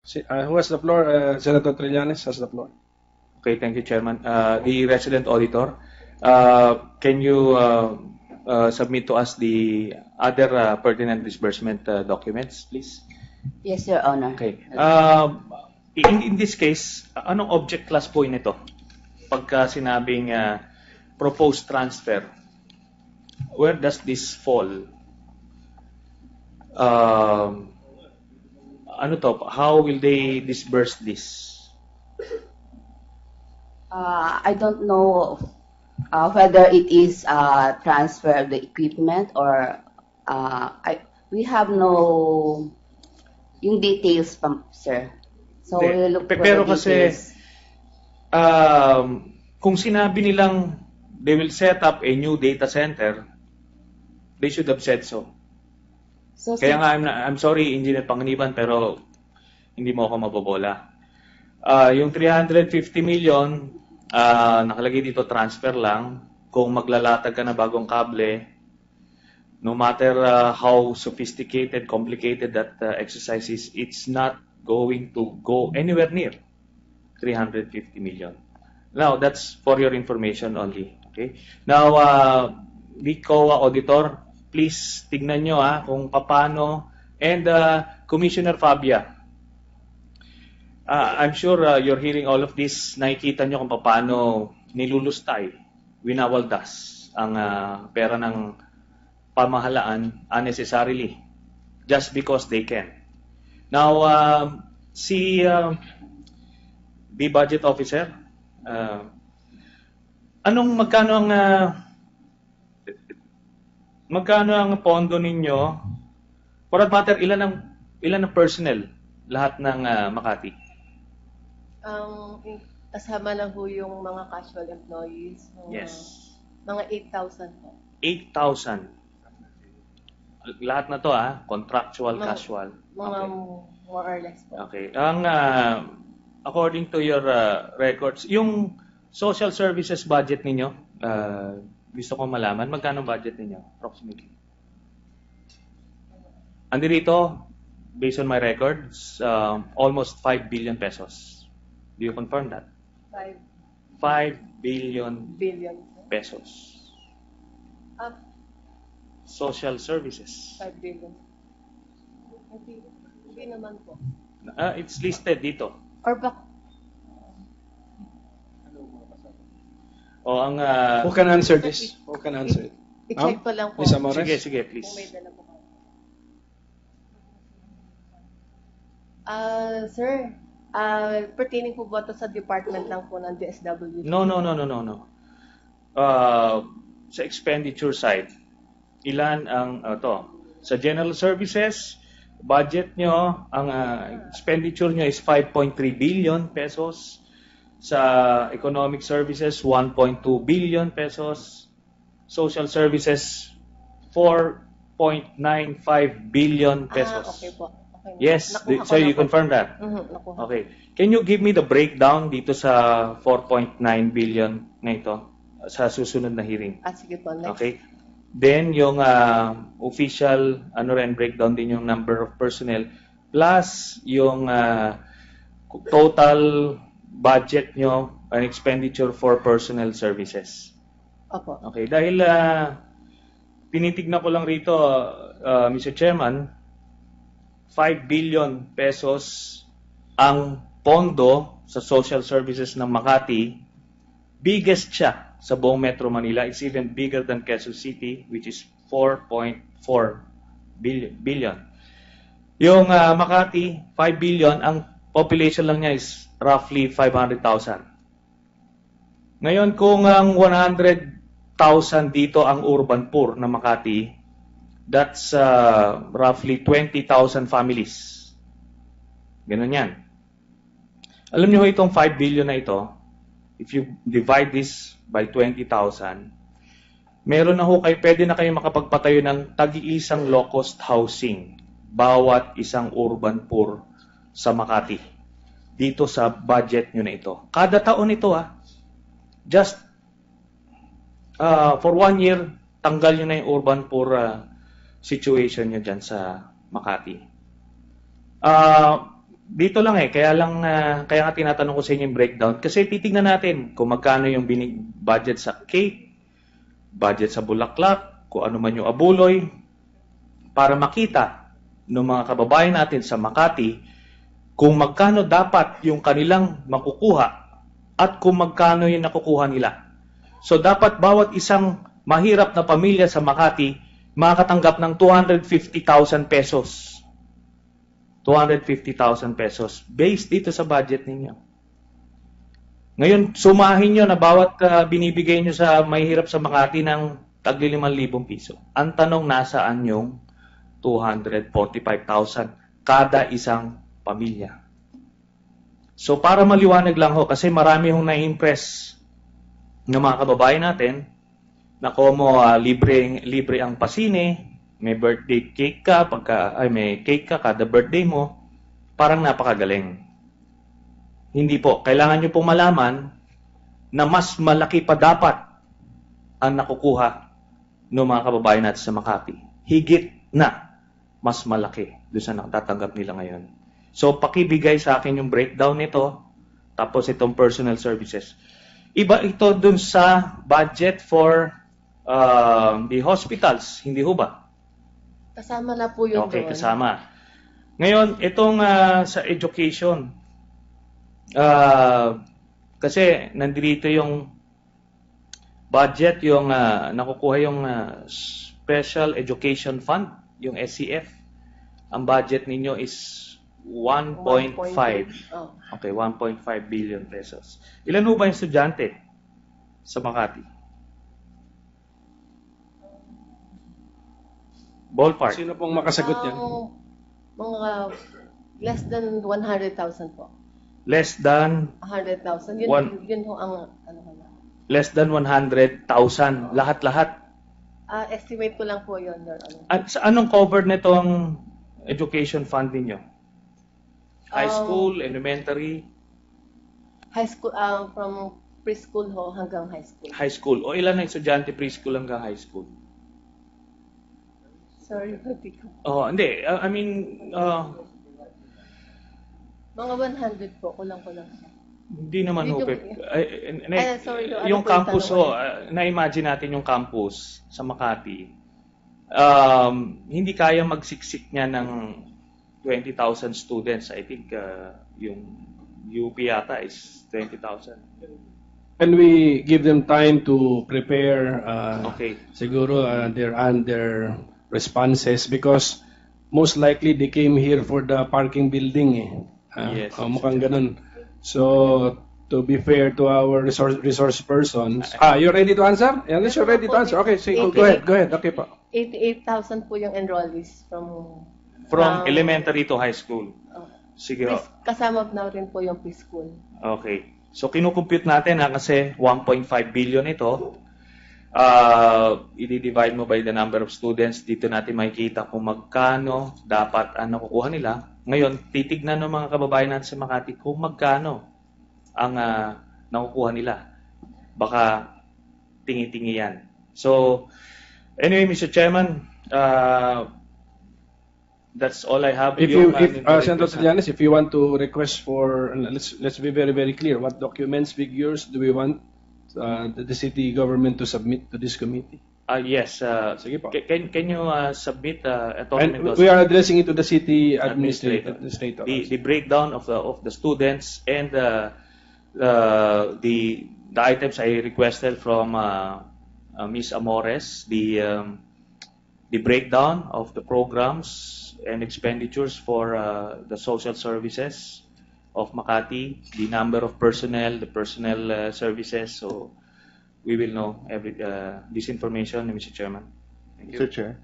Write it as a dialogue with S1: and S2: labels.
S1: Who has the floor? Senator Trillanes has the floor.
S2: Okay, thank you, Chairman. The resident auditor, can you submit to us the other pertinent disbursement documents, please?
S3: Yes, Your Honor.
S2: Okay. In this case, anong object class po nito? Pagka sinabing proposed transfer, where does this fall? Ano to? How will they disburse this?
S3: I don't know whether it is transfer of the equipment or we have no yung details, sir. So we will look for
S2: Pero
S3: the
S2: kasi,
S3: details.
S2: kung sinabi nilang they will set up a new data center, they should have said so.
S3: So,
S2: Kaya nga, I'm sorry, Engineer Panganiban, pero hindi mo ako mabobola. Yung 350 million, nakalagay dito transfer lang. Kung maglalatag ka na bagong kable, no matter how sophisticated, complicated that exercise is, it's not going to go anywhere near 350 million. Now, that's for your information only. Okay? Now, the COA auditor, please tignan nyo kung paano. And Commissioner Fabia, I'm sure you're hearing all of this. Nakikita nyo kung paano nilulustay, winawaldas ang pera ng pamahalaan unnecessarily just because they can. Now, si the budget officer, magkano ang pondo ninyo? For that matter, ilan ang personnel lahat ng Makati?
S4: Kasama na ho yung mga casual employees.
S2: Yes.
S4: Mga 8,000 po.
S2: 8,000. Lahat na to contractual, casual.
S4: Mga more or less po.
S2: Okay. Ang according to your records, yung social services budget ninyo, gusto ko malaman, magkano budget ninyo approximately? Andi dito, based on my records, almost 5 billion pesos. Do you confirm that? 5 billion pesos. Social services.
S4: 5 billion. Hindi naman po.
S2: It's listed dito.
S4: Or back.
S2: O ang
S1: Who can answer this? Who can answer it?
S4: I-check ko lang po.
S1: Ms. Amores?
S2: sige, please.
S4: Kung may dala po. Sir, pertaining po ba ito sa department lang po ng DSWD?
S2: No. Sa expenditure side, ilan ang sa general services, budget nyo, ang expenditure nyo is 5.3 billion pesos. Sa economic services, 1.2 billion pesos. Social services, 4.95 billion pesos.
S4: Okay po. Okay.
S2: Yes,
S4: Nakuha
S2: so
S4: ko
S2: you
S4: na po.
S2: confirm that?
S4: Nakuha.
S2: Okay. Can you give me the breakdown dito sa 4.9 billion na ito sa susunod na hearing?
S4: Sige po, next.
S2: Okay. Then yung official breakdown din yung number of personnel plus yung total budget nyo and expenditure for personnel services.
S4: Opo.
S2: Okay, dahil tinitignan ko lang rito, Mr. Chairman, 5 billion pesos ang pondo sa social services ng Makati. Biggest siya sa buong Metro Manila. It's even bigger than Quezon City, which is 4.4 billion. Yung Makati, 5 billion, ang population lang niya is roughly 500,000. Ngayon, kung ang 100,000 dito ang urban poor na Makati, that's roughly 20,000 families. Ganun yan. Alam niyo itong 5 billion na ito, if you divide this by 20,000, meron na pwede na kayo makapagpatayo ng tagi-isang low-cost housing bawat isang urban poor sa Makati. Dito sa budget nyo na ito. Kada taon ito just for 1 year, tanggal nyo na yung urban poor situation nyo dyan sa Makati. dito lang kaya nga tinatanong ko sa inyo yung breakdown kasi titingnan natin kung magkano yung budget sa cake, budget sa bulaklak, kung ano man yung abuloy para makita ng mga kababayan natin sa Makati kung magkano dapat yung kanilang makukuha at kung magkano yung nakukuha nila. So dapat bawat isang mahirap na pamilya sa Makati makatanggap ng 250,000 pesos. 250,000 pesos based dito sa budget ninyo. Ngayon, sumahin nyo na bawat binibigay nyo sa mahirap sa Makati ng tagli 5,000 piso. Ang tanong, nasaan yung 245,000 kada isang pamilya? So, para maliwanag lang ho, kasi marami hong na-impress ng mga kababayan natin na como libre ang pasine, may birthday cake ka, may cake ka kada birthday mo, parang napakagaling. Hindi po. Kailangan nyo pong malaman na mas malaki pa dapat ang nakukuha ng mga kababayan natin sa Makati. Higit na mas malaki doon sa natatanggap nila ngayon. So, pakibigay sa akin yung breakdown nito, tapos itong personal services. Iba ito doon sa budget for the hospitals, hindi ho ba?
S4: Kasama na po yun
S2: Okay,
S4: doon.
S2: kasama. Ngayon, itong sa education, kasi nandito yung budget, yung nakukuha yung Special Education Fund, yung SCF. Ang budget ninyo is 1.5.
S4: Oh.
S2: Okay, 1.5 billion pesos. Ilan ho ba yung estudyante sa Makati? Ballpark.
S1: Sino pong makasagot yan?
S4: Mga less than 100,000 po.
S2: Less than
S4: 100,000. Yun ho ang ano ko na.
S2: less than 100,000 lahat-lahat.
S4: Estimate ko lang po yun, Your Honor.
S2: At sa anong covered nitong education fund ninyo? High school, elementary,
S4: High school, from preschool ho hanggang high school.
S2: high school. O ilan na estudyante preschool hanggang high school?
S4: Sorry, hindi ko.
S2: Oh, hindi. I mean,
S4: Mga 100 po, kulang-kulang.
S2: hindi naman ho.
S4: Sorry, ano
S2: Yung
S4: po yung
S2: campus
S4: tanong
S2: ho, na-imagine natin yung campus sa Makati. Hindi kaya magsiksik niya ng 20,000 students. I think yung UP yata is 20,000.
S1: Can we give them time to prepare
S2: Okay.
S1: siguro their responses because most likely they came here for the parking building
S2: Yes.
S1: mukhang ganun. So to be fair to our resource persons, you're ready to answer? Unless you're ready to answer. Okay, sige, go ahead. Okay pa.
S4: 88,000 po yung enrollees from
S2: Elementary to high school. Sige ho.
S4: kasama na rin po yung preschool.
S2: Okay. So, kinukompute natin kasi 1.5 billion ito. I-divide mo by the number of students. Dito natin makikita kung magkano dapat ang nakukuha nila. Ngayon, titignan ng mga kababayan natin sa Makati kung magkano ang nakukuha nila. Baka tingi-tingi yan. So, anyway, Mr. Chairman, that's all I have.
S1: If Senator Trillanes, if you want to request for, let's be very, very clear. What documents, figures do we want the city government to submit to this committee?
S2: Yes.
S1: Sige po.
S2: Can you submit a
S1: And
S2: document?
S1: we are addressing it to the city administrator.
S2: The breakdown of the students and the items I requested from Ms. Amores, the breakdown of the programs and expenditures for the social services of Makati, the number of personnel, the personnel services. So we will know this information, Mr. Chairman. Thank you.
S5: Mr. Chair.